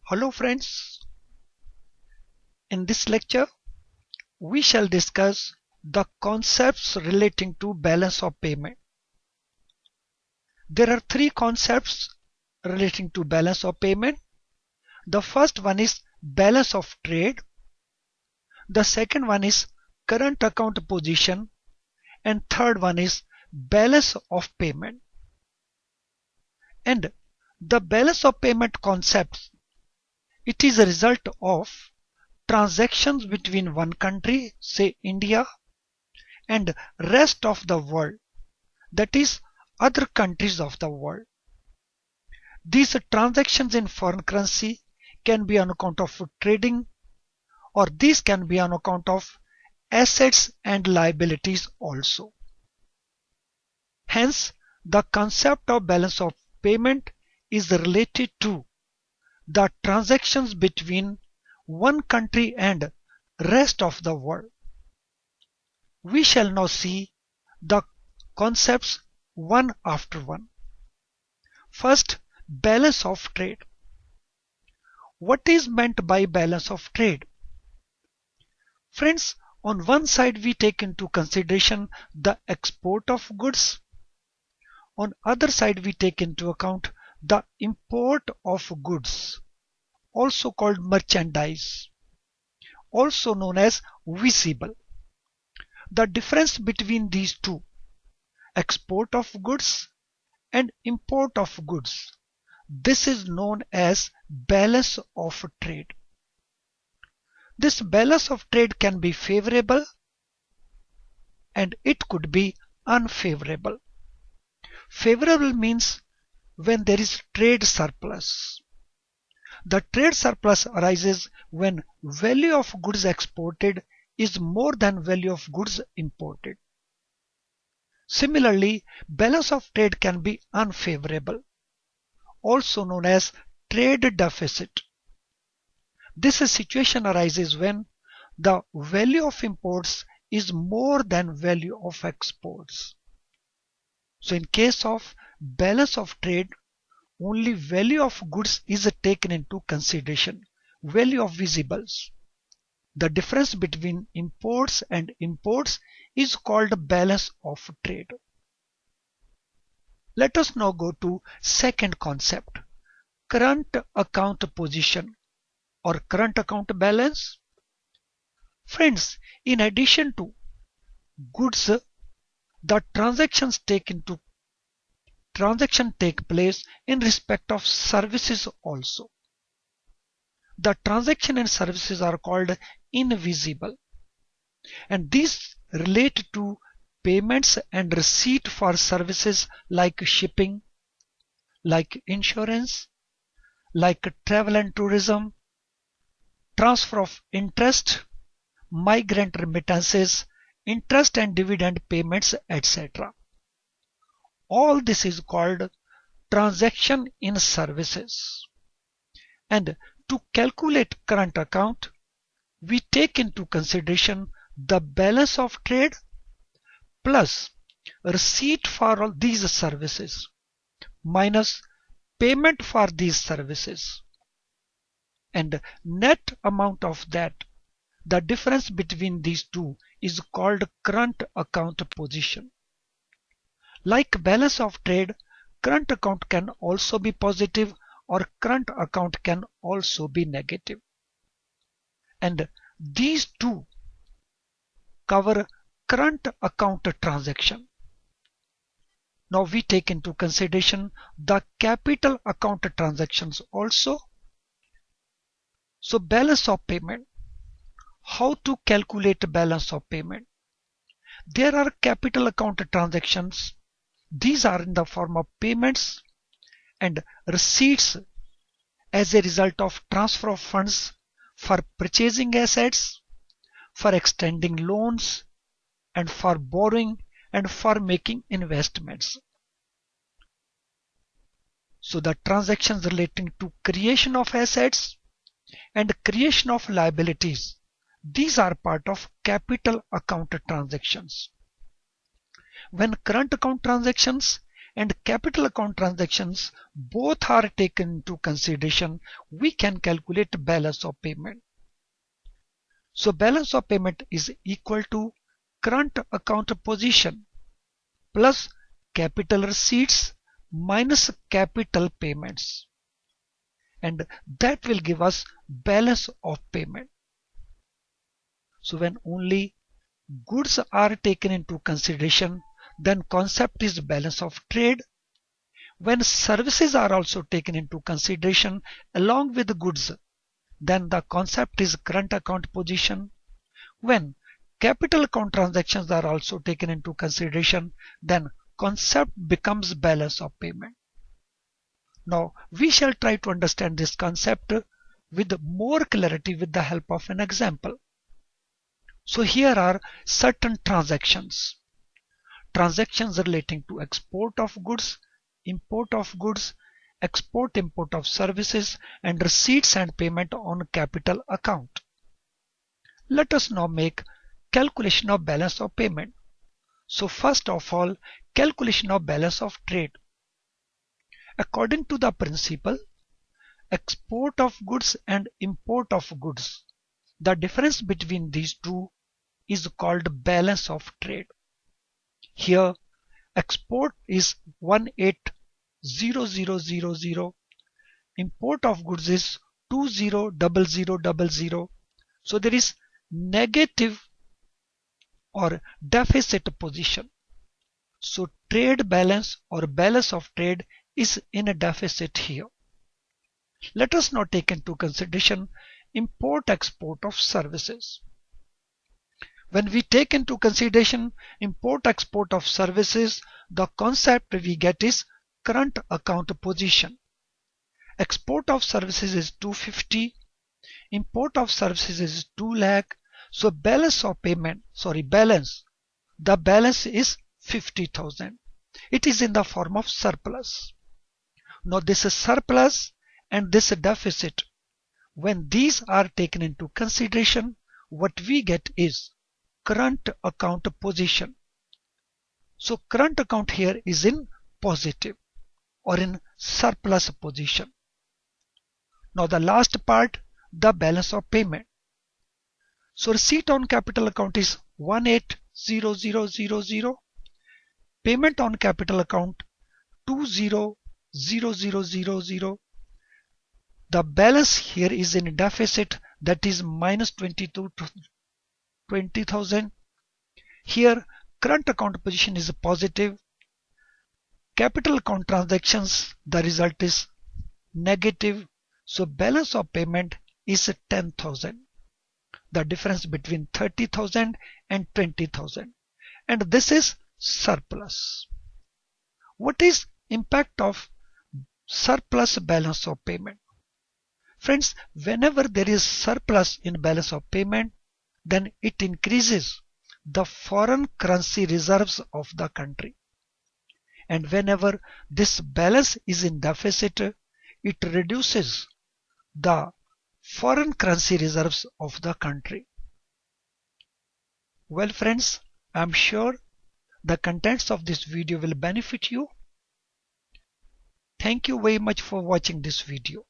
Hello friends, in this lecture we shall discuss the concepts relating to balance of payment. There are three concepts relating to balance of payment. The first one is balance of trade, the second one is current account position, and third one is balance of payment. And the balance of payment concept, it is a result of transactions between one country, say India, and rest of the world, that is other countries of the world. These transactions in foreign currency can be on account of trading, or these can be on account of assets and liabilities also. Hence, the concept of balance of payment is related to the transactions between one country and rest of the world. We shall now see the concepts one after one. First, balance of trade. What is meant by balance of trade? Friends, on one side we take into consideration the export of goods. On other side we take into account the import of goods, also called merchandise, also known as visible. The difference between these two, export of goods and import of goods, this is known as balance of trade. This balance of trade can be favorable and it could be unfavorable. Favorable means when there is trade surplus. The trade surplus arises when value of goods exported is more than value of goods imported. Similarly, balance of trade can be unfavorable, also known as trade deficit. This situation arises when the value of imports is more than value of exports. So in case of balance of trade, only value of goods is taken into consideration, value of visibles. The difference between imports and imports is called balance of trade. Let us now go to second concept, current account position or current account balance. Friends, in addition to goods, the transactions take place in respect of services also. The transaction and services are called invisible, and these relate to payments and receipt for services like shipping, like insurance, like travel and tourism, transfer of interest, migrant remittances, interest and dividend payments, etc. All this is called transaction in services. And to calculate current account, we take into consideration the balance of trade plus receipt for all these services minus payment for these services, and net amount of that, the difference between these two, is called current account position. Like balance of trade, current account can also be positive or current account can also be negative. And these two cover current account transaction. Now we take into consideration the capital account transactions also. So balance of payment. How to calculate balance of payment? There are capital account transactions. These are in the form of payments and receipts as a result of transfer of funds for purchasing assets, for extending loans, and for borrowing and for making investments. So the transactions relating to creation of assets and creation of liabilities, these are part of capital account transactions. When current account transactions and capital account transactions both are taken into consideration, we can calculate balance of payment. So balance of payment is equal to current account position plus capital receipts minus capital payments, and that will give us balance of payment. So when only goods are taken into consideration, then concept is balance of trade. When services are also taken into consideration along with goods, then the concept is current account position. When capital account transactions are also taken into consideration, then concept becomes balance of payment. Now we shall try to understand this concept with more clarity with the help of an example. So here are certain transactions. Transactions relating to export of goods, import of goods, export-import of services, and receipts and payment on capital account. Let us now make calculation of balance of payment. So first of all, calculation of balance of trade. According to the principle, export of goods and import of goods, the difference between these two is called balance of trade. Here, export is 180000, import of goods is 200000. So there is negative or deficit position. So trade balance or balance of trade is in a deficit here. Let us now take into consideration import-export of services. When we take into consideration import-export of services, the concept we get is current account position. Export of services is 250, import of services is 2 lakh. So balance of payment, the balance is 50,000. It is in the form of surplus. Now this is surplus and this deficit. When these are taken into consideration, what we get is current account position. So current account here is in positive or in surplus position. Now the last part, the balance of payment. So receipt on capital account is 180000, payment on capital account 200000. The balance here is in deficit, that is minus 20,000. Here current account position is positive. Capital account transactions, the result is negative. So balance of payment is 10,000. The difference between 30,000 and 20,000. And this is surplus. What is impact of surplus balance of payment? Friends, whenever there is surplus in balance of payment, then it increases the foreign currency reserves of the country. And whenever this balance is in deficit, it reduces the foreign currency reserves of the country. Well friends, I am sure the contents of this video will benefit you. Thank you very much for watching this video.